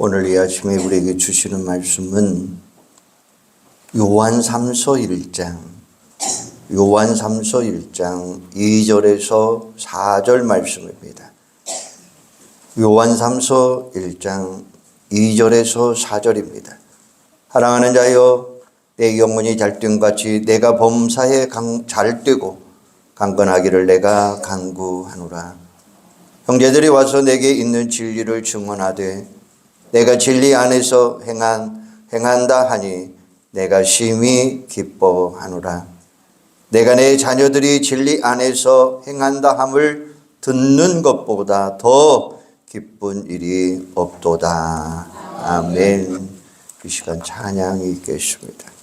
오늘 이 아침에 우리에게 주시는 말씀은 요한삼서 1장 2절에서 4절 말씀입니다. 요한삼서 1장 2절에서 4절입니다. 사랑하는 자여, 내 영혼이 잘됨같이 내가 범사에 잘되고 강건하기를 내가 간구하노라. 형제들이 와서 내게 있는 진리를 증언하되 내가 진리 안에서 행한다 하니 내가 심히 기뻐하노라. 내가 내 자녀들이 진리 안에서 행한다 함을 듣는 것보다 더 기쁜 일이 없도다. 아멘. 이 시간 찬양이 있겠습니다.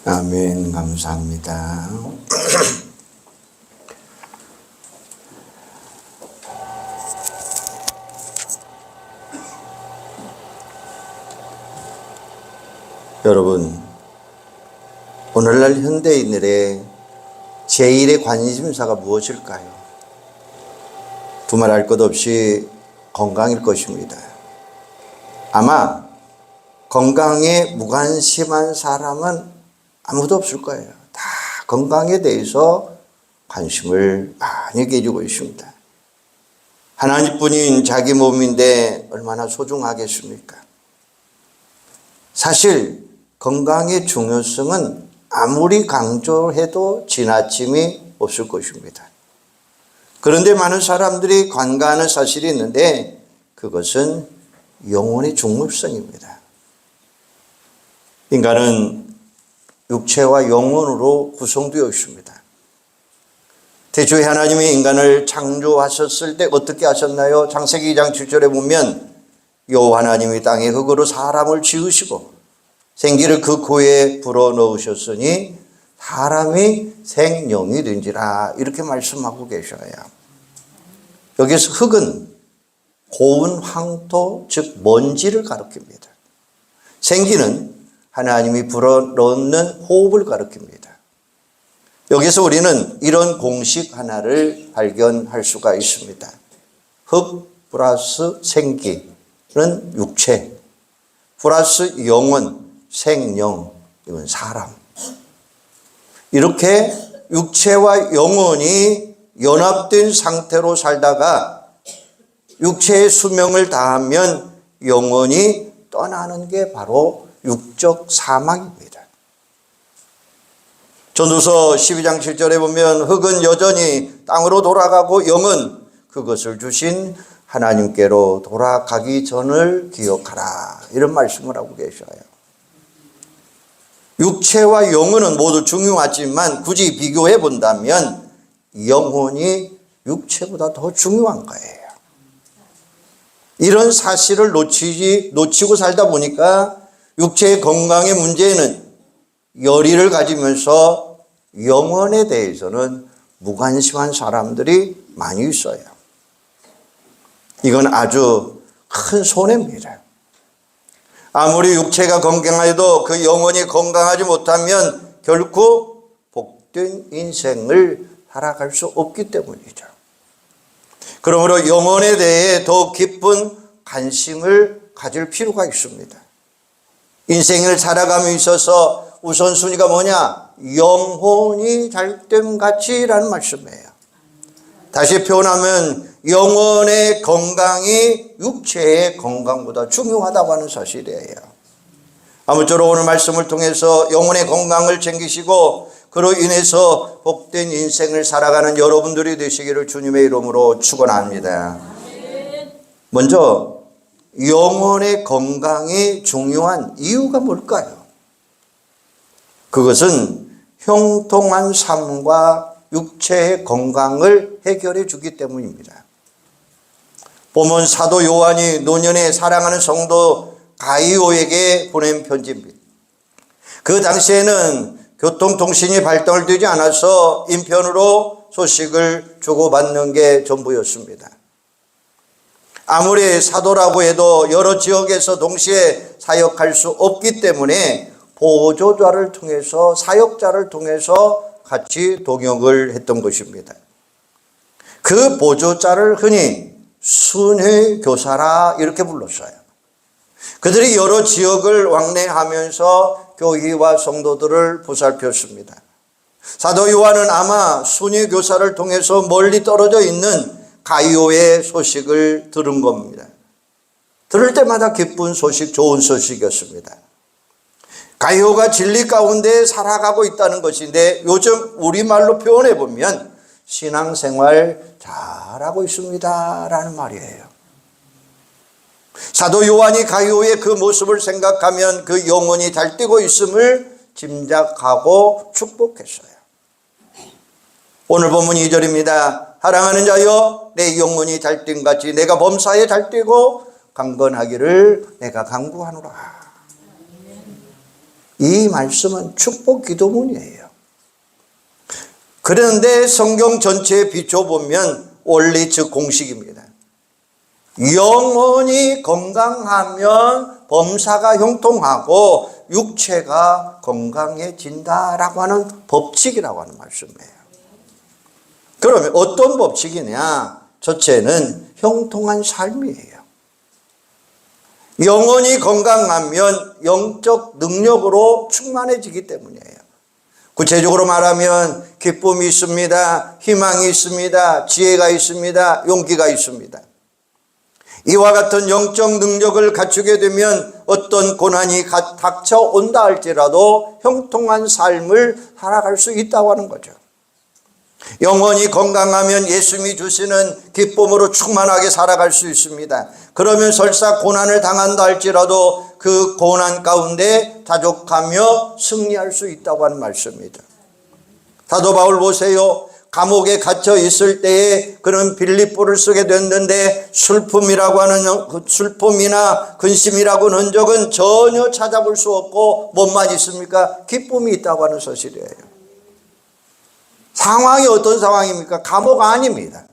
아멘. 감사합니다. 여러분, 오늘날 현대인들의 제1의 관심사가 무엇일까요? 두말할 것 없이 건강일 것입니다. 아마 건강에 무관심한 사람은 아무도 없을 거예요. 다 건강에 대해서 관심을 많이 가지고 있습니다. 하나님뿐인 자기 몸인데 얼마나 소중하겠습니까? 사실 건강의 중요성은 아무리 강조해도 지나침이 없을 것입니다. 그런데 많은 사람들이 간과하는 사실이 있는데 그것은 영혼의 중립성입니다. 인간은 육체와 영혼으로 구성되어 있습니다. 태초에 하나님이 인간을 창조하셨을 때 어떻게 하셨나요? 창세기 2장 7절에 보면 여호와 하나님이 땅에 흙으로 사람을 지으시고 생기를 그 코에 불어넣으셨으니 사람이 생령이 된지라 이렇게 말씀하고 계셔요. 여기서 흙은 고운 황토 즉 먼지를 가리킵니다. 생기는 하나님이 불어넣는 호흡을 가리킵니다. 여기서 우리는 이런 공식 하나를 발견할 수가 있습니다. 흙 플러스 생기는 육체 플러스 영혼 생령 이건 사람. 이렇게 육체와 영혼이 연합된 상태로 살다가 육체의 수명을 다하면 영혼이 떠나는 게 바로 육적 사망입니다. 전도서 12장 7절에 보면 흙은 여전히 땅으로 돌아가고 영은 그것을 주신 하나님께로 돌아가기 전을 기억하라 이런 말씀을 하고 계셔요. 육체와 영혼은 모두 중요하지만 굳이 비교해 본다면 영혼이 육체보다 더 중요한 거예요. 이런 사실을 놓치고 살다 보니까 육체의 건강의 문제에는 열의를 가지면서 영혼에 대해서는 무관심한 사람들이 많이 있어요. 이건 아주 큰 손해입니다. 아무리 육체가 건강해도 그 영혼이 건강하지 못하면 결코 복된 인생을 살아갈 수 없기 때문이죠. 그러므로 영혼에 대해 더 깊은 관심을 가질 필요가 있습니다. 인생을 살아감에 있어서 우선순위가 뭐냐? 영혼이 잘됨 같이라는 말씀이에요. 다시 표현하면 영혼의 건강이 육체의 건강보다 중요하다고 하는 사실이에요. 아무쪼록 오늘 말씀을 통해서 영혼의 건강을 챙기시고 그로 인해서 복된 인생을 살아가는 여러분들이 되시기를 주님의 이름으로 축원합니다. 먼저 영혼의 건강이 중요한 이유가 뭘까요? 그것은 형통한 삶과 육체의 건강을 해결해 주기 때문입니다. 보면 사도 요한이 노년에 사랑하는 성도 가이오에게 보낸 편지입니다. 그 당시에는 교통통신이 발달되지 않아서 인편으로 소식을 주고받는 게 전부였습니다. 아무리 사도라고 해도 여러 지역에서 동시에 사역할 수 없기 때문에 보조자를 통해서 사역자를 통해서 같이 동역을 했던 것입니다. 그 보조자를 흔히 순회 교사라 이렇게 불렀어요. 그들이 여러 지역을 왕래하면서 교회와 성도들을 보살폈습니다. 사도 요한은 아마 순회 교사를 통해서 멀리 떨어져 있는 가이오의 소식을 들은 겁니다. 들을 때마다 기쁜 소식, 좋은 소식이었습니다. 가이오가 진리 가운데 살아가고 있다는 것인데 요즘 우리말로 표현해 보면 신앙생활 잘하고 있습니다 라는 말이에요. 사도 요한이 가이오의 그 모습을 생각하면 그 영혼이 잘 뛰고 있음을 짐작하고 축복했어요. 오늘 본문 2절입니다. 사랑하는 자여 내 영혼이 잘 뛴 같이 내가 범사에 잘 뛰고 강건하기를 내가 간구하노라. 이 말씀은 축복 기도문이에요. 그런데 성경 전체에 비춰보면 원리 즉 공식입니다. 영혼이 건강하면 범사가 형통하고 육체가 건강해진다라고 하는 법칙이라고 하는 말씀이에요. 그러면 어떤 법칙이냐? 첫째는 형통한 삶이에요. 영혼이 건강하면 영적 능력으로 충만해지기 때문이에요. 구체적으로 말하면 기쁨이 있습니다. 희망이 있습니다. 지혜가 있습니다. 용기가 있습니다. 이와 같은 영적 능력을 갖추게 되면 어떤 고난이 닥쳐온다 할지라도 형통한 삶을 살아갈 수 있다고 하는 거죠. 영혼이 건강하면 예수님이 주시는 기쁨으로 충만하게 살아갈 수 있습니다. 그러면 설사 고난을 당한다 할지라도 그 고난 가운데 자족하며 승리할 수 있다고 하는 말씀입니다. 사도 바울 보세요. 감옥에 갇혀 있을 때에 그는 빌립보를 쓰게 됐는데 슬픔이라고 하는 슬픔이나 근심이라고 하는 흔적은 전혀 찾아볼 수 없고 뭐만 있습니까? 기쁨이 있다고 하는 사실이에요. 상황이 어떤 상황입니까? 감옥 아닙니다.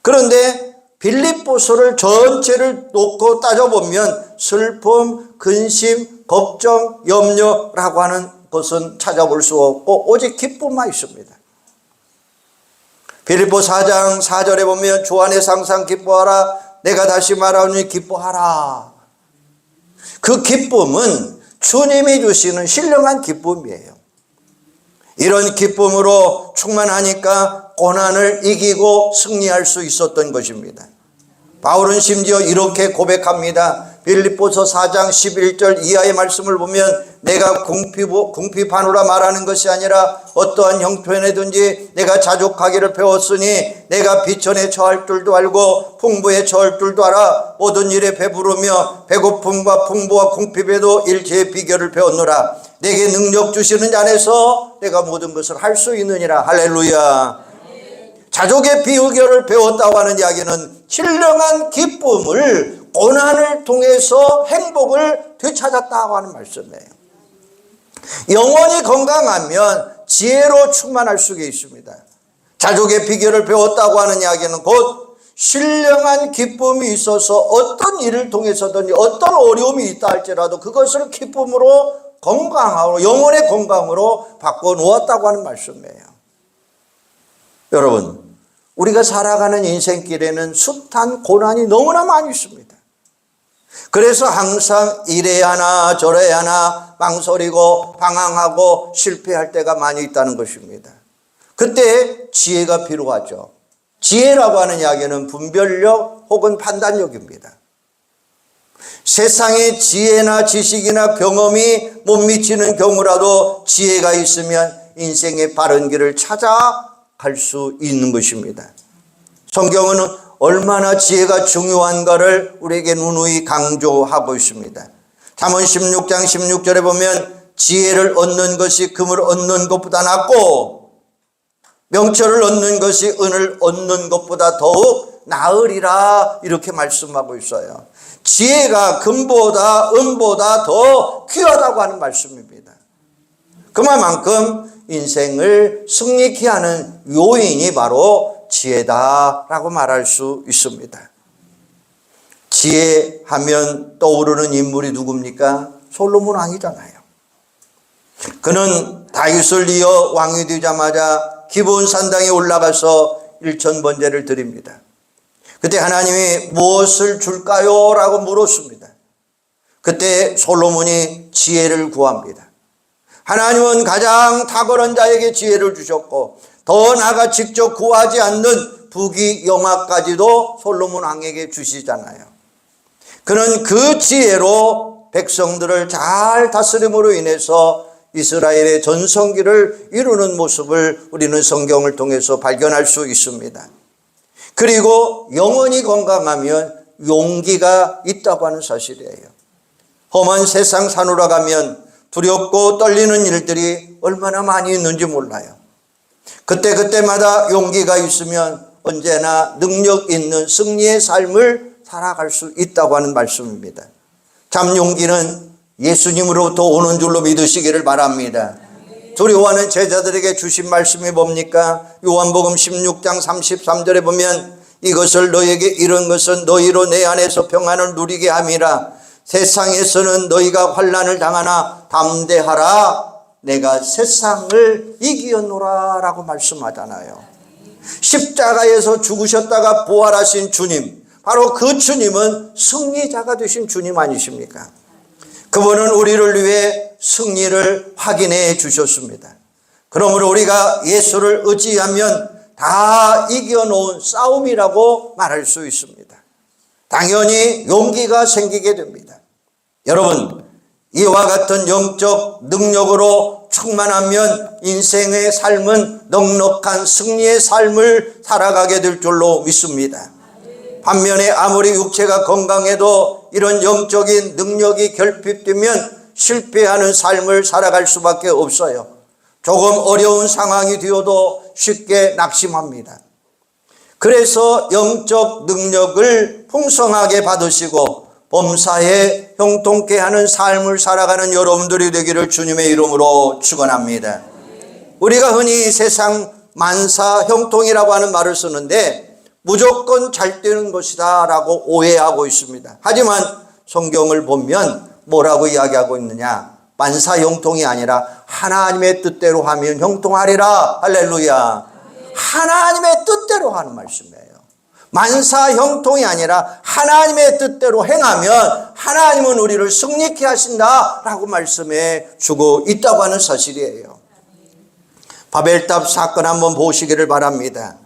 그런데 빌립보서를 전체를 놓고 따져보면 슬픔, 근심, 걱정, 염려라고 하는 것은 찾아볼 수 없고 오직 기쁨만 있습니다. 빌립보 4장 4절에 보면 주 안에서 항상 기뻐하라. 내가 다시 말하오니 기뻐하라. 그 기쁨은 주님이 주시는 신령한 기쁨이에요. 이런 기쁨으로 충만하니까 고난을 이기고 승리할 수 있었던 것입니다. 바울은 심지어 이렇게 고백합니다. 빌립보서 4장 11절 이하의 말씀을 보면 내가 궁핍하노라 말하는 것이 아니라 어떠한 형편에든지 내가 자족하기를 배웠으니 내가 비천에 처할 줄도 알고 풍부에 처할 줄도 알아. 모든 일에 배부르며 배고픔과 풍부와 궁핍에도 일체의 비결을 배웠노라. 내게 능력 주시는 자 안에서 내가 모든 것을 할 수 있느니라. 할렐루야. 자족의 비결을 배웠다고 하는 이야기는 신령한 기쁨을 고난을 통해서 행복을 되찾았다고 하는 말씀이에요. 영혼이 건강하면 지혜로 충만할 수 있습니다. 자족의 비결을 배웠다고 하는 이야기는 곧 신령한 기쁨이 있어서 어떤 일을 통해서든지 어떤 어려움이 있다 할지라도 그것을 기쁨으로 건강하고 영혼의 건강으로 바꿔놓았다고 하는 말씀이에요. 여러분, 우리가 살아가는 인생길에는 숱한 고난이 너무나 많이 있습니다. 그래서 항상 이래야 하나 저래야 하나 망설이고 방황하고 실패할 때가 많이 있다는 것입니다. 그때 지혜가 필요하죠. 지혜라고 하는 이야기는 분별력 혹은 판단력입니다. 세상에 지혜나 지식이나 경험이 못 미치는 경우라도 지혜가 있으면 인생의 바른 길을 찾아갈 수 있는 것입니다. 성경은 얼마나 지혜가 중요한가를 우리에게 누누이 강조하고 있습니다. 잠언 16장 16절에 보면 지혜를 얻는 것이 금을 얻는 것보다 낫고 명철을 얻는 것이 은을 얻는 것보다 더욱 나으리라 이렇게 말씀하고 있어요. 지혜가 금보다 은보다 더 귀하다고 하는 말씀입니다. 그만큼 인생을 승리케 하는 요인이 바로 지혜다라고 말할 수 있습니다. 지혜하면 떠오르는 인물이 누굽니까? 솔로몬 왕이잖아요. 그는 다윗을 이어 왕이 되자마자 기브온 산당에 올라가서 일천번제를 드립니다. 그때 하나님이 무엇을 줄까요? 라고 물었습니다. 그때 솔로몬이 지혜를 구합니다. 하나님은 가장 탁월한 자에게 지혜를 주셨고 더 나아가 직접 구하지 않는 부귀영화까지도 솔로몬 왕에게 주시잖아요. 그는 그 지혜로 백성들을 잘 다스림으로 인해서 이스라엘의 전성기를 이루는 모습을 우리는 성경을 통해서 발견할 수 있습니다. 그리고 영혼이 건강하면 용기가 있다고 하는 사실이에요. 험한 세상 산으로 가면 두렵고 떨리는 일들이 얼마나 많이 있는지 몰라요. 그때마다 용기가 있으면 언제나 능력 있는 승리의 삶을 살아갈 수 있다고 하는 말씀입니다. 참 용기는 예수님으로부터 오는 줄로 믿으시기를 바랍니다. 두려워하는 제자들에게 주신 말씀이 뭡니까? 요한복음 16장 33절에 보면 이것을 너에게 이른 것은 너희로 내 안에서 평안을 누리게 함이라. 세상에서는 너희가 환난을 당하나 담대하라. 내가 세상을 이기었노라 라고 말씀하잖아요. 십자가에서 죽으셨다가 부활하신 주님, 바로 그 주님은 승리자가 되신 주님 아니십니까? 그분은 우리를 위해 승리를 확인해 주셨습니다. 그러므로 우리가 예수를 의지하면 다 이겨놓은 싸움이라고 말할 수 있습니다. 당연히 용기가 생기게 됩니다. 여러분, 이와 같은 영적 능력으로 충만하면 인생의 삶은 넉넉한 승리의 삶을 살아가게 될 줄로 믿습니다. 반면에 아무리 육체가 건강해도 이런 영적인 능력이 결핍되면 실패하는 삶을 살아갈 수밖에 없어요. 조금 어려운 상황이 되어도 쉽게 낙심합니다. 그래서 영적 능력을 풍성하게 받으시고 범사에 형통케 하는 삶을 살아가는 여러분들이 되기를 주님의 이름으로 축원합니다. 우리가 흔히 세상 만사 형통이라고 하는 말을 쓰는데 무조건 잘 되는 것이다 라고 오해하고 있습니다. 하지만 성경을 보면 뭐라고 이야기하고 있느냐? 만사 형통이 아니라 하나님의 뜻대로 하면 형통하리라. 할렐루야. 하나님의 뜻대로 하는 말씀이에요. 만사 형통이 아니라 하나님의 뜻대로 행하면 하나님은 우리를 승리케 하신다라고 말씀해 주고 있다고 하는 사실이에요. 바벨탑 사건 한번 보시기를 바랍니다.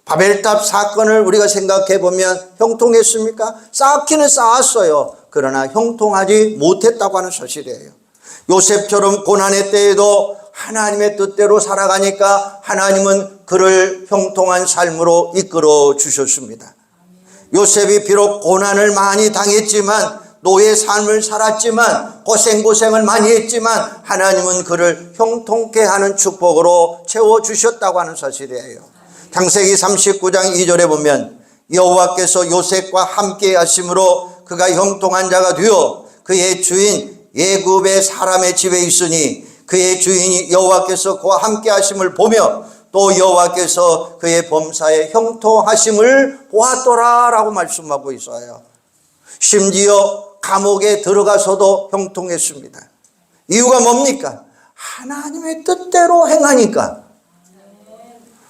바벨탑 사건을 우리가 생각해 보면 형통했습니까? 쌓기는 쌓았어요. 그러나 형통하지 못했다고 하는 사실이에요. 요셉처럼 고난의 때에도 하나님의 뜻대로 살아가니까 하나님은 그를 형통한 삶으로 이끌어 주셨습니다. 요셉이 비록 고난을 많이 당했지만, 노예 삶을 살았지만, 고생을 많이 했지만 하나님은 그를 형통케 하는 축복으로 채워주셨다고 하는 사실이에요. 창세기 39장 2절에 보면 여호와께서 요셉과 함께 하심으로 그가 형통한 자가 되어 그의 주인 애굽의 사람의 집에 있으니 그의 주인이 여호와께서 그와 함께 하심을 보며 또 여호와께서 그의 범사에 형통하심을 보았더라 라고 말씀하고 있어요. 심지어 감옥에 들어가서도 형통했습니다. 이유가 뭡니까? 하나님의 뜻대로 행하니까.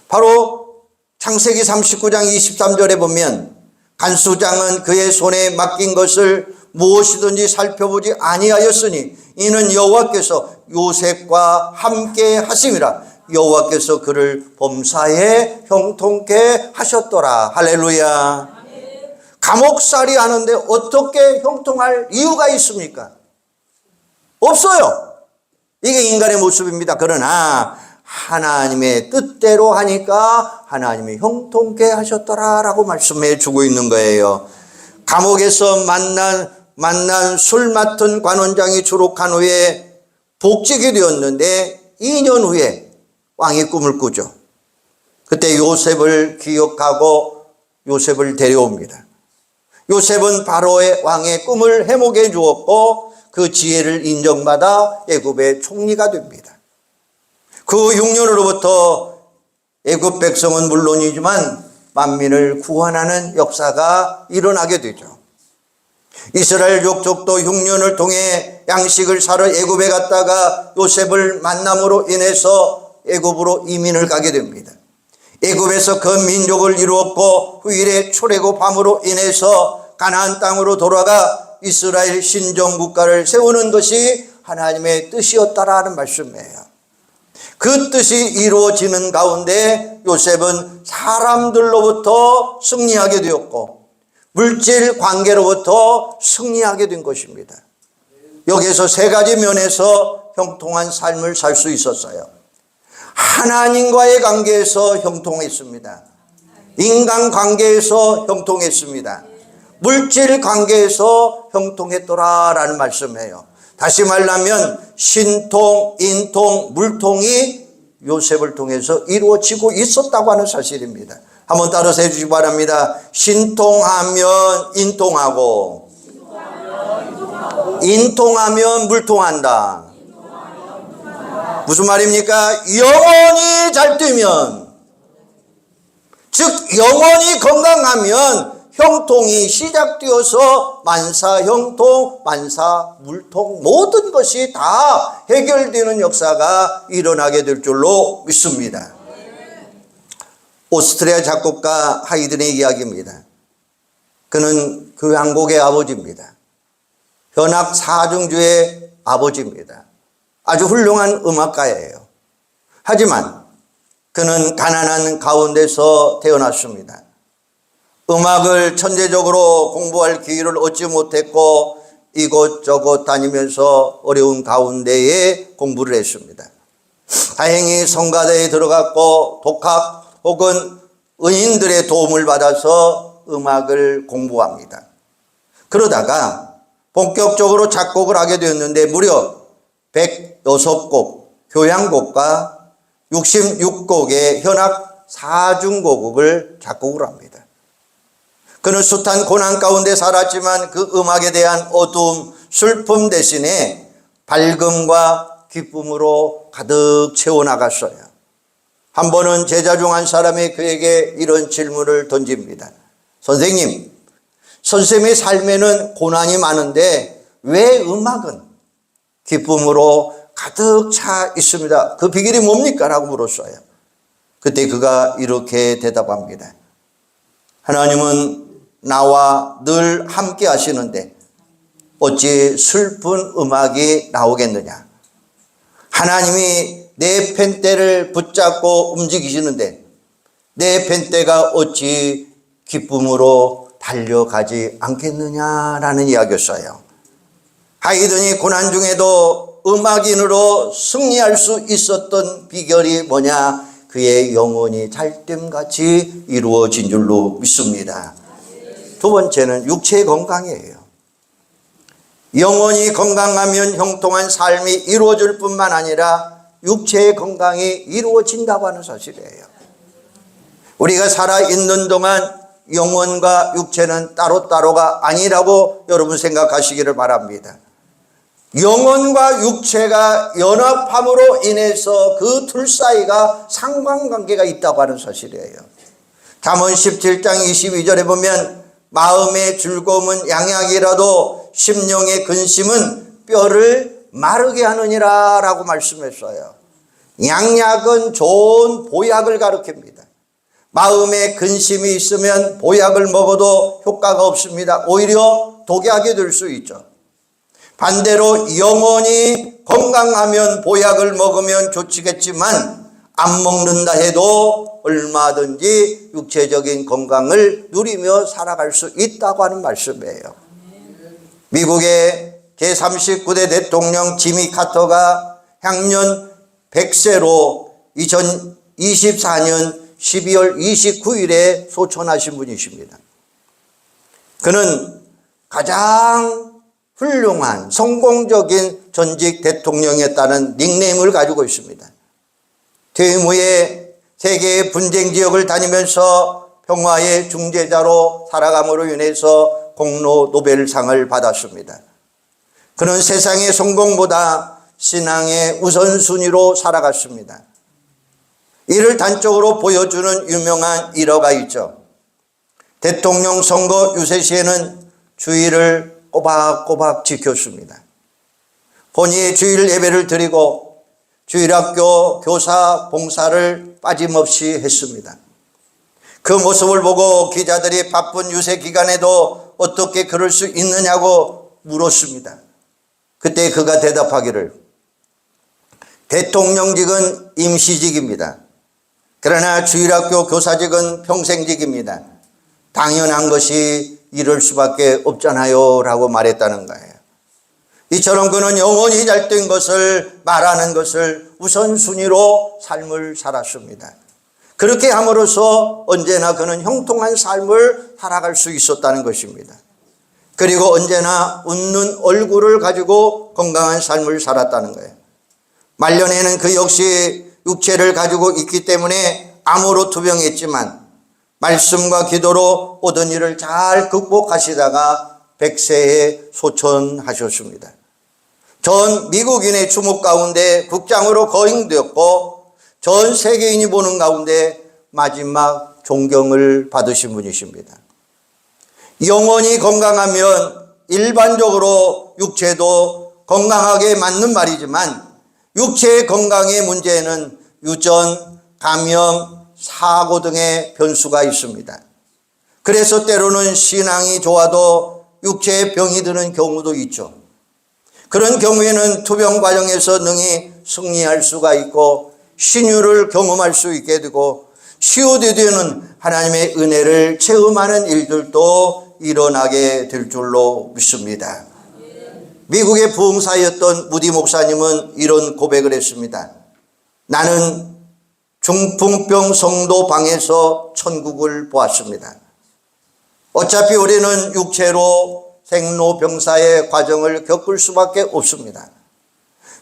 바로 창세기 39장 23절에 보면 간수장은 그의 손에 맡긴 것을 무엇이든지 살펴보지 아니하였으니 이는 여호와께서 요셉과 함께 하심이라. 여호와께서 그를 범사에 형통케 하셨더라. 할렐루야. 감옥살이 하는데 어떻게 형통할 이유가 있습니까? 없어요. 이게 인간의 모습입니다. 그러나 하나님의 뜻대로 하니까 하나님이 형통케 하셨더라 라고 말씀해 주고 있는 거예요. 감옥에서 만난 술 맡은 관원장이 추록한 후에 복직이 되었는데 2년 후에 왕이 꿈을 꾸죠. 그때 요셉을 기억하고 요셉을 데려옵니다. 요셉은 바로의 왕의 꿈을 해몽해 주었고 그 지혜를 인정받아 애굽의 총리가 됩니다. 그 6년 후로부터 애굽 백성은 물론이지만 만민을 구원하는 역사가 일어나게 되죠. 이스라엘 족속도 6년을 통해 양식을 사러 애굽에 갔다가 요셉을 만남으로 인해서 애굽으로 이민을 가게 됩니다. 애굽에서 그 민족을 이루었고 후일에 출애굽함으로 인해서 가나안 땅으로 돌아가 이스라엘 신정국가를 세우는 것이 하나님의 뜻이었다라는 말씀이에요. 그 뜻이 이루어지는 가운데 요셉은 사람들로부터 승리하게 되었고 물질 관계로부터 승리하게 된 것입니다. 여기에서 세 가지 면에서 형통한 삶을 살 수 있었어요. 하나님과의 관계에서 형통했습니다. 인간 관계에서 형통했습니다. 물질 관계에서 형통했더라라는 말씀이에요. 다시 말하면 신통, 인통, 물통이 요셉을 통해서 이루어지고 있었다고 하는 사실입니다. 한번 따라서 해주시기 바랍니다. 신통하면 인통하고, 인통하면 물통한다. 무슨 말입니까? 영혼이 잘 되면, 즉 영혼이 건강하면 형통이 시작되어서 만사 형통, 만사 물통 모든 것이 다 해결되는 역사가 일어나게 될 줄로 믿습니다. 오스트리아 작곡가 하이든의 이야기입니다. 그는 교향곡의 아버지입니다. 현악 사중주의 아버지입니다. 아주 훌륭한 음악가예요. 하지만 그는 가난한 가운데서 태어났습니다. 음악을 천재적으로 공부할 기회를 얻지 못했고 이곳저곳 다니면서 어려운 가운데에 공부를 했습니다. 다행히 성가대에 들어갔고 독학 혹은 은인들의 도움을 받아서 음악을 공부합니다. 그러다가 본격적으로 작곡을 하게 되었는데 무려 106곡 교향곡과 66곡의 현악 사중고곡을 작곡을 합니다. 그는 숱한 고난 가운데 살았지만 그 음악에 대한 어두움, 슬픔 대신에 밝음과 기쁨으로 가득 채워나갔어요. 한 번은 제자 중 한 사람이 그에게 이런 질문을 던집니다. 선생님, 선생님의 삶에는 고난이 많은데 왜 음악은 기쁨으로 가득 차 있습니다. 그 비결이 뭡니까? 라고 물었어요. 그때 그가 이렇게 대답합니다. 하나님은 나와 늘 함께 하시는데 어찌 슬픈 음악이 나오겠느냐. 하나님이 내 펜대를 붙잡고 움직이시는데 내 펜대가 어찌 기쁨으로 달려가지 않겠느냐라는 이야기였어요. 하이든이 고난 중에도 음악인으로 승리할 수 있었던 비결이 뭐냐? 그의 영혼이 잘됨같이 이루어진 줄로 믿습니다. 두 번째는 육체의 건강이에요. 영혼이 건강하면 형통한 삶이 이루어질 뿐만 아니라 육체의 건강이 이루어진다고 하는 사실이에요. 우리가 살아있는 동안 영혼과 육체는 따로따로가 아니라고 여러분 생각하시기를 바랍니다. 영혼과 육체가 연합함으로 인해서 그 둘 사이가 상관관계가 있다고 하는 사실이에요. 잠언 17장 22절에 보면 마음의 즐거움은 양약이라도 심령의 근심은 뼈를 마르게 하느니라 라고 말씀했어요. 양약은 좋은 보약을 가리킵니다. 마음에 근심이 있으면 보약을 먹어도 효과가 없습니다. 오히려 독약이 될 수 있죠. 반대로 영혼이 건강하면 보약을 먹으면 좋지겠지만 안 먹는다 해도 얼마든지 육체적인 건강을 누리며 살아갈 수 있다고 하는 말씀이에요. 미국의 제39대 대통령 지미 카터가 향년 100세로 2024년 12월 29일에 소천하신 분이십니다. 그는 가장 훌륭한 성공적인 전직 대통령이었다는 닉네임을 가지고 있습니다. 퇴임 후에 세계의 분쟁 지역을 다니면서 평화의 중재자로 살아감으로 인해서 공로 노벨상을 받았습니다. 그는 세상의 성공보다 신앙의 우선순위로 살아갔습니다. 이를 단적으로 보여주는 유명한 일화가 있죠. 대통령 선거 유세 시에는 주의를 꼬박꼬박 지켰습니다. 본인의 주일 예배를 드리고 주일학교 교사 봉사를 빠짐없이 했습니다. 그 모습을 보고 기자들이 바쁜 유세 기간에도 어떻게 그럴 수 있느냐고 물었습니다. 그때 그가 대답하기를 대통령직은 임시직입니다. 그러나 주일학교 교사직은 평생직입니다. 당연한 것이 이럴 수밖에 없잖아요 라고 말했다는 거예요. 이처럼 그는 영혼이 잘된 것을 말하는 것을 우선순위로 삶을 살았습니다. 그렇게 함으로써 언제나 그는 형통한 삶을 살아갈 수 있었다는 것입니다. 그리고 언제나 웃는 얼굴을 가지고 건강한 삶을 살았다는 거예요. 말년에는 그 역시 육체를 가지고 있기 때문에 암으로 투병했지만 말씀과 기도로 모든 일을 잘 극복하시다가 100세에 소천하셨습니다. 전 미국인의 주목 가운데 국장으로 거행되었고 전 세계인이 보는 가운데 마지막 존경을 받으신 분이십니다. 영혼이 건강하면 일반적으로 육체도 건강하게 맞는 말이지만 육체의 건강의 문제에는 유전, 감염, 사고 등의 변수가 있습니다. 그래서 때로는 신앙이 좋아도 육체에 병이 드는 경우도 있죠. 그런 경우에는 투병 과정에서 능히 승리할 수가 있고 신유를 경험할 수 있게 되고 치유되는 하나님의 은혜를 체험하는 일들도 일어나게 될 줄로 믿습니다. 미국의 부흥사였던 무디 목사님은 이런 고백을 했습니다. 나는 중풍병 성도 방에서 천국을 보았습니다. 어차피 우리는 육체로 생로병사의 과정을 겪을 수밖에 없습니다.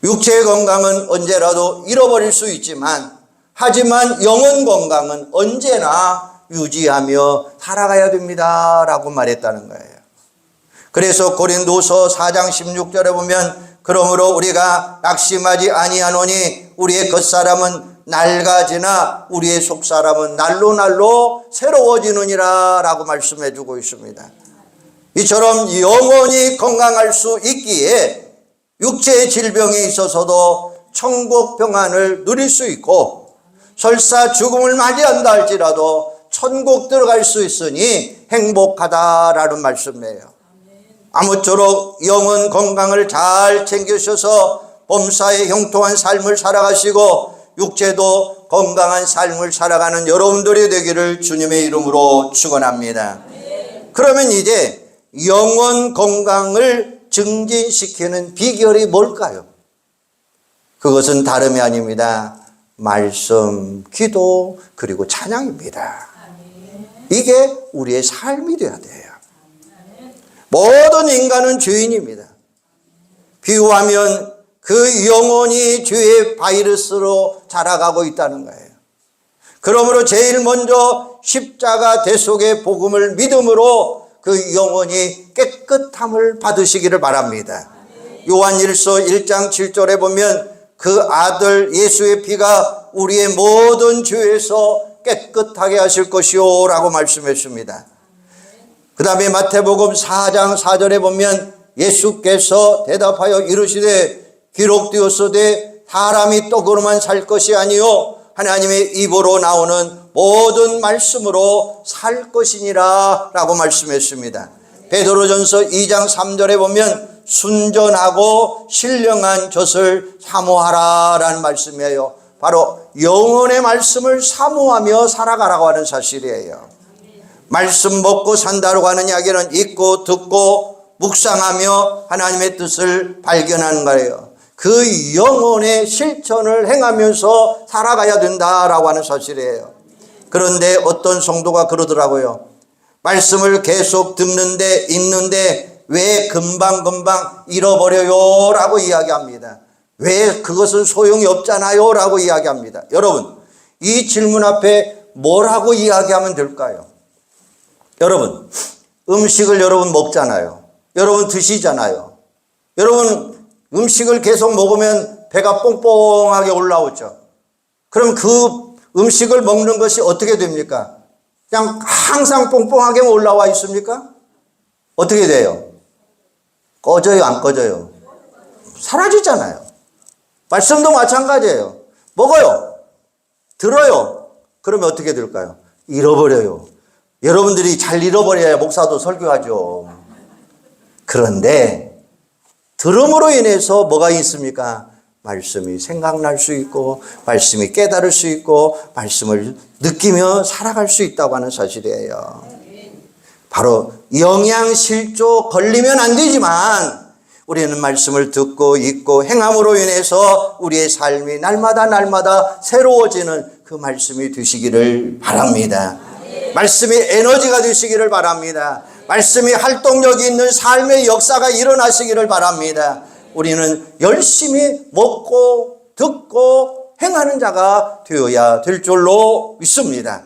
육체의 건강은 언제라도 잃어버릴 수 있지만 하지만 영혼 건강은 언제나 유지하며 살아가야 됩니다 라고 말했다는 거예요. 그래서 고린도서 4장 16절에 보면 그러므로 우리가 낙심하지 아니하노니 우리의 겉사람은 낡아지나 우리의 속사람은 날로 날로 새로워지느니라 라고 말씀해 주고 있습니다. 이처럼 영혼이 건강할 수 있기에 육체의 질병에 있어서도 천국 평안을 누릴 수 있고 설사 죽음을 맞이한다 할지라도 천국 들어갈 수 있으니 행복하다라는 말씀이에요. 아무쪼록 영혼 건강을 잘 챙기셔서 범사에 형통한 삶을 살아가시고 육체도 건강한 삶을 살아가는 여러분들이 되기를 주님의 이름으로 축원합니다. 그러면 이제 영혼 건강을 증진시키는 비결이 뭘까요? 그것은 다름이 아닙니다. 말씀, 기도, 그리고 찬양입니다. 이게 우리의 삶이 되어야 돼요. 모든 인간은 죄인입니다. 비유하면 그 영혼이 죄의 바이러스로 자라가고 있다는 거예요. 그러므로 제일 먼저 십자가 대속의 복음을 믿음으로 그 영혼이 깨끗함을 받으시기를 바랍니다. 요한일서 1장 7절에 보면 그 아들 예수의 피가 우리의 모든 죄에서 깨끗하게 하실 것이요 라고 말씀했습니다. 그 다음에 마태복음 4장 4절에 보면 예수께서 대답하여 이르시되 기록되었으되 사람이 떡으로만 살 것이 아니요 하나님의 입으로 나오는 모든 말씀으로 살 것이니라 라고 말씀했습니다. 베드로전서 2장 3절에 보면 순전하고 신령한 젖을 사모하라 라는 말씀이에요. 바로 영혼의 말씀을 사모하며 살아가라고 하는 사실이에요. 말씀 먹고 산다고 하는 이야기는 읽고 듣고 묵상하며 하나님의 뜻을 발견하는 거예요. 그 영혼의 실천을 행하면서 살아가야 된다라고 하는 사실이에요. 그런데 어떤 성도가 그러더라고요. 말씀을 계속 듣는데 읽는데 왜 금방금방 잃어버려요? 라고 이야기합니다. 왜 그것은 소용이 없잖아요? 라고 이야기합니다. 여러분, 이 질문 앞에 뭐라고 이야기하면 될까요? 여러분, 음식을 여러분 먹잖아요. 여러분 드시잖아요. 여러분 음식을 계속 먹으면 배가 뽕뽕하게 올라오죠. 그럼 그 음식을 먹는 것이 어떻게 됩니까? 그냥 항상 뽕뽕하게 올라와 있습니까? 어떻게 돼요? 꺼져요, 안 꺼져요? 사라지잖아요. 말씀도 마찬가지예요. 먹어요. 들어요. 그러면 어떻게 될까요? 잃어버려요. 여러분들이 잘 잃어버려야 목사도 설교하죠. 그런데 들음으로 인해서 뭐가 있습니까? 말씀이 생각날 수 있고 말씀이 깨달을 수 있고 말씀을 느끼며 살아갈 수 있다고 하는 사실이에요. 바로 영양실조 걸리면 안 되지만 우리는 말씀을 듣고 읽고 행함으로 인해서 우리의 삶이 날마다 새로워지는 그 말씀이 되시기를 바랍니다. 말씀이 에너지가 되시기를 바랍니다. 말씀이 활동력이 있는 삶의 역사가 일어나시기를 바랍니다. 우리는 열심히 먹고 듣고 행하는 자가 되어야 될 줄로 믿습니다.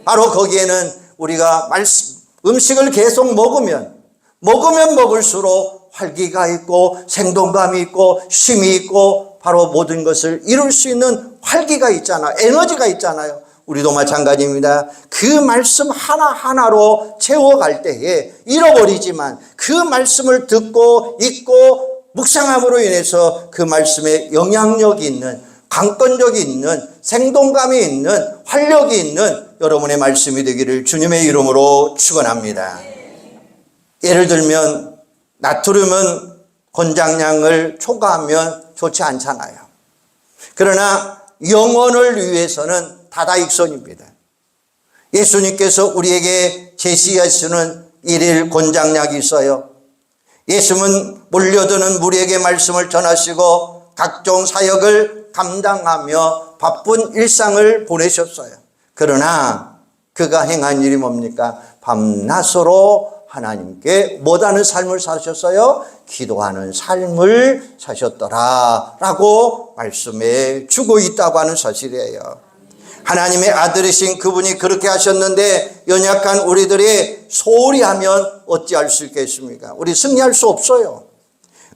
바로 거기에는 우리가 음식을 계속 먹으면 먹을수록 활기가 있고 생동감이 있고 힘이 있고 바로 모든 것을 이룰 수 있는 활기가 있잖아요. 에너지가 있잖아요. 우리도 마찬가지입니다. 그 말씀 하나하나로 채워갈 때에 잃어버리지만 그 말씀을 듣고 읽고 묵상함으로 인해서 그 말씀에 영향력이 있는 강권력이 있는 생동감이 있는 활력이 있는 여러분의 말씀이 되기를 주님의 이름으로 축원합니다. 예를 들면 나트륨은 권장량을 초과하면 좋지 않잖아요. 그러나 영혼을 위해서는 다다익선입니다. 예수님께서 우리에게 제시하시는 일일 권장약이 있어요. 예수님은 몰려드는 무리에게 말씀을 전하시고 각종 사역을 감당하며 바쁜 일상을 보내셨어요. 그러나 그가 행한 일이 뭡니까? 밤낮으로 하나님께 못하는 삶을 사셨어요? 기도하는 삶을 사셨더라 라고 말씀해 주고 있다고 하는 사실이에요. 하나님의 아들이신 그분이 그렇게 하셨는데 연약한 우리들이 소홀히 하면 어찌할 수 있겠습니까? 우리 승리할 수 없어요.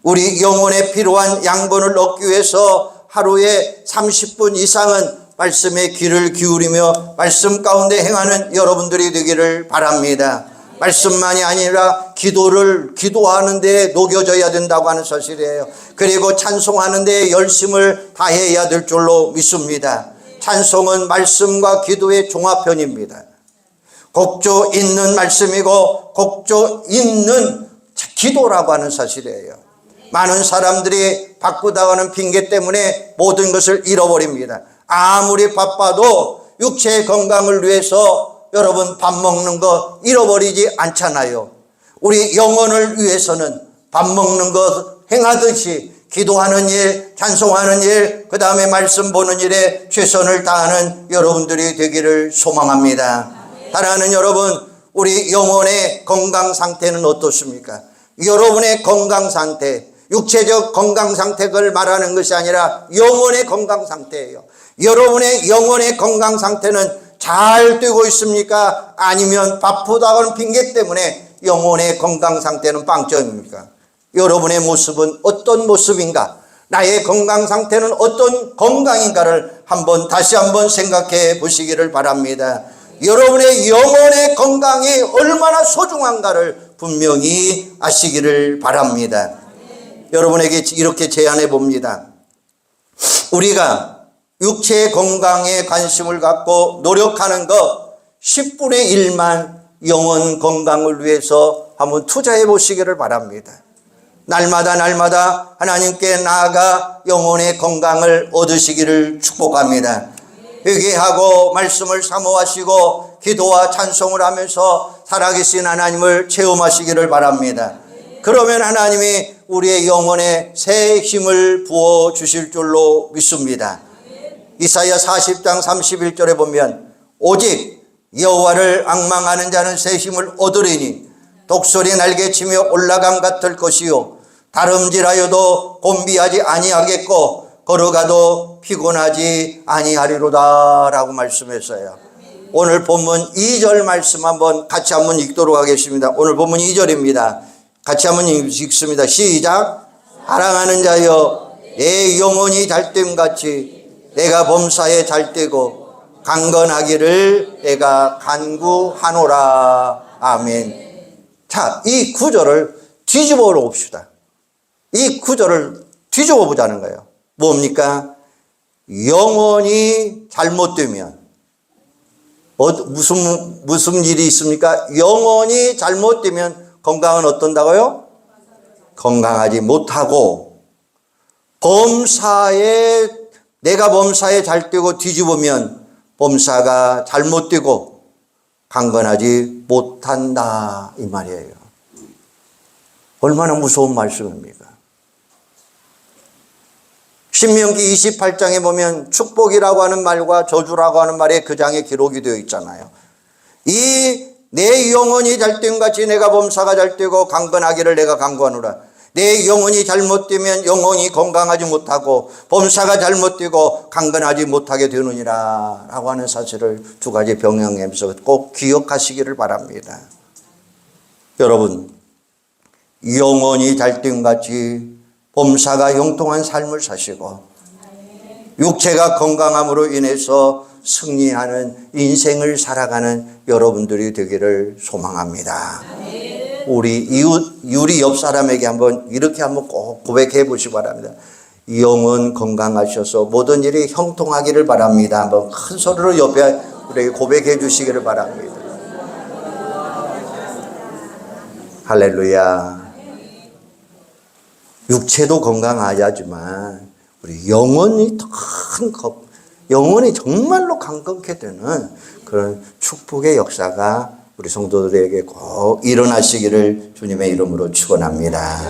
우리 영혼에 필요한 양분을 얻기 위해서 하루에 30분 이상은 말씀에 귀를 기울이며 말씀 가운데 행하는 여러분들이 되기를 바랍니다. 말씀만이 아니라 기도하는 데 녹여져야 된다고 하는 사실이에요. 그리고 찬송하는 데 열심을 다해야 될 줄로 믿습니다. 찬송은 말씀과 기도의 종합편입니다. 곡조 있는 말씀이고 곡조 있는 기도라고 하는 사실이에요. 많은 사람들이 바쁘다고 하는 핑계 때문에 모든 것을 잃어버립니다. 아무리 바빠도 육체의 건강을 위해서 여러분 밥 먹는 거 잃어버리지 않잖아요. 우리 영혼을 위해서는 밥 먹는 것 행하듯이 기도하는 일, 찬송하는 일, 그 다음에 말씀 보는 일에 최선을 다하는 여러분들이 되기를 소망합니다. 사랑하는 여러분, 우리 영혼의 건강 상태는 어떻습니까? 여러분의 건강 상태, 육체적 건강 상태를 말하는 것이 아니라 영혼의 건강 상태예요. 여러분의 영혼의 건강 상태는 잘 되고 있습니까? 아니면 바쁘다는 핑계 때문에 영혼의 건강 상태는 빵점입니까? 여러분의 모습은 어떤 모습인가? 나의 건강 상태는 어떤 건강인가를 다시 한번 생각해 보시기를 바랍니다. 여러분의 영혼의 건강이 얼마나 소중한가를 분명히 아시기를 바랍니다. 여러분에게 이렇게 제안해 봅니다. 우리가 육체의 건강에 관심을 갖고 노력하는 것 10분의 1만 영혼 건강을 위해서 한번 투자해 보시기를 바랍니다. 날마다 하나님께 나아가 영혼의 건강을 얻으시기를 축복합니다. 회개하고 말씀을 사모하시고 기도와 찬송을 하면서 살아계신 하나님을 체험하시기를 바랍니다. 그러면 하나님이 우리의 영혼에 새 힘을 부어주실 줄로 믿습니다. 이사야 40장 31절에 보면 오직 여호와를 앙망하는 자는 새 힘을 얻으리니 독수리 날개치며 올라감 같을 것이요 다름질하여도 곤비하지 아니하겠고 걸어가도 피곤하지 아니하리로다 라고 말씀했어요. 오늘 본문 2절 말씀 같이 한번 읽도록 하겠습니다. 오늘 본문 2절입니다. 같이 한번 읽습니다. 시작. 사랑하는 자여 내 영혼이 잘됨같이 내가 범사에 잘되고 강건하기를 내가 간구하노라. 아멘. 자, 이 구절을 뒤집어 봅시다. 이 구절을 뒤집어 보자는 거예요. 뭡니까? 영혼이 잘못되면 무슨 일이 있습니까? 영혼이 잘못되면 건강은 어떤다고요? 건강하지 못하고 내가 범사에 잘되고 뒤집으면 범사가 잘못되고 강건하지 못한다 이 말이에요. 얼마나 무서운 말씀입니까? 신명기 28장에 보면 축복이라고 하는 말과 저주라고 하는 말에 그 장에 기록이 되어 있잖아요. 내 영혼이 잘됨같이 내가 범사가 잘되고 강건하기를 내가 간구하노라. 내 영혼이 잘못되면 영혼이 건강하지 못하고 범사가 잘못되고 강건하지 못하게 되느니라 라고 하는 사실을 두 가지 병행하면서 꼭 기억하시기를 바랍니다. 여러분, 영혼이 잘됨같이 범사가 형통한 삶을 사시고 육체가 건강함으로 인해서 승리하는 인생을 살아가는 여러분들이 되기를 소망합니다. 우리 우리 옆 사람에게 이렇게 한번 꼭 고백해 보시기 바랍니다. 영혼 건강하셔서 모든 일이 형통하기를 바랍니다. 한번 큰 소리로 옆에 우리에게 고백해 주시기를 바랍니다. 할렐루야. 육체도 건강하지만 우리 영혼이 큰 영혼이 정말로 강건케 되는 그런 축복의 역사가 우리 성도들에게 꼭 일어나시기를 주님의 이름으로 축원합니다.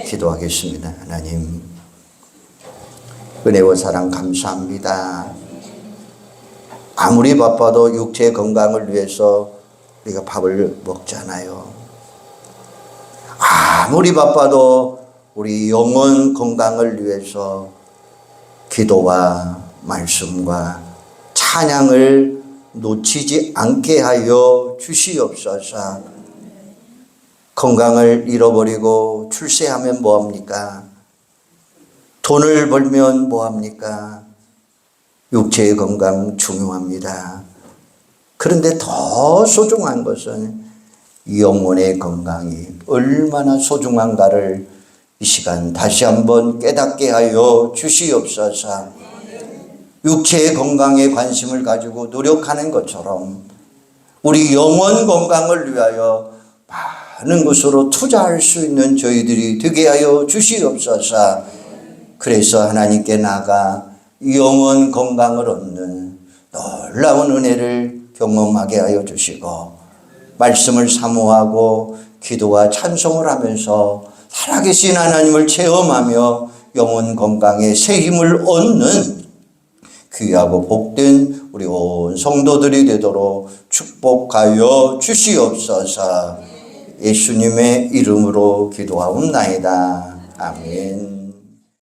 기도하겠습니다. 하나님, 은혜와 사랑 감사합니다. 아무리 바빠도 육체의 건강을 위해서 우리가 밥을 먹잖아요. 아무리 바빠도 우리 영혼 건강을 위해서 기도와 말씀과 찬양을 놓치지 않게 하여 주시옵소서. 건강을 잃어버리고 출세하면 뭐합니까? 돈을 벌면 뭐합니까? 육체의 건강 중요합니다. 그런데 더 소중한 것은 영혼의 건강이 얼마나 소중한가를 이 시간 다시 한번 깨닫게 하여 주시옵소서. 육체의 건강에 관심을 가지고 노력하는 것처럼 우리 영혼 건강을 위하여 많은 것으로 투자할 수 있는 저희들이 되게 하여 주시옵소서. 그래서 하나님께 나아가 영혼 건강을 얻는 놀라운 은혜를 경험하게 하여 주시고, 말씀을 사모하고 기도와 찬송을 하면서 살아계신 하나님을 체험하며 영혼 건강에 새 힘을 얻는 귀하고 복된 우리 온 성도들이 되도록 축복하여 주시옵소서. 예수님의 이름으로 기도하옵나이다. 아멘.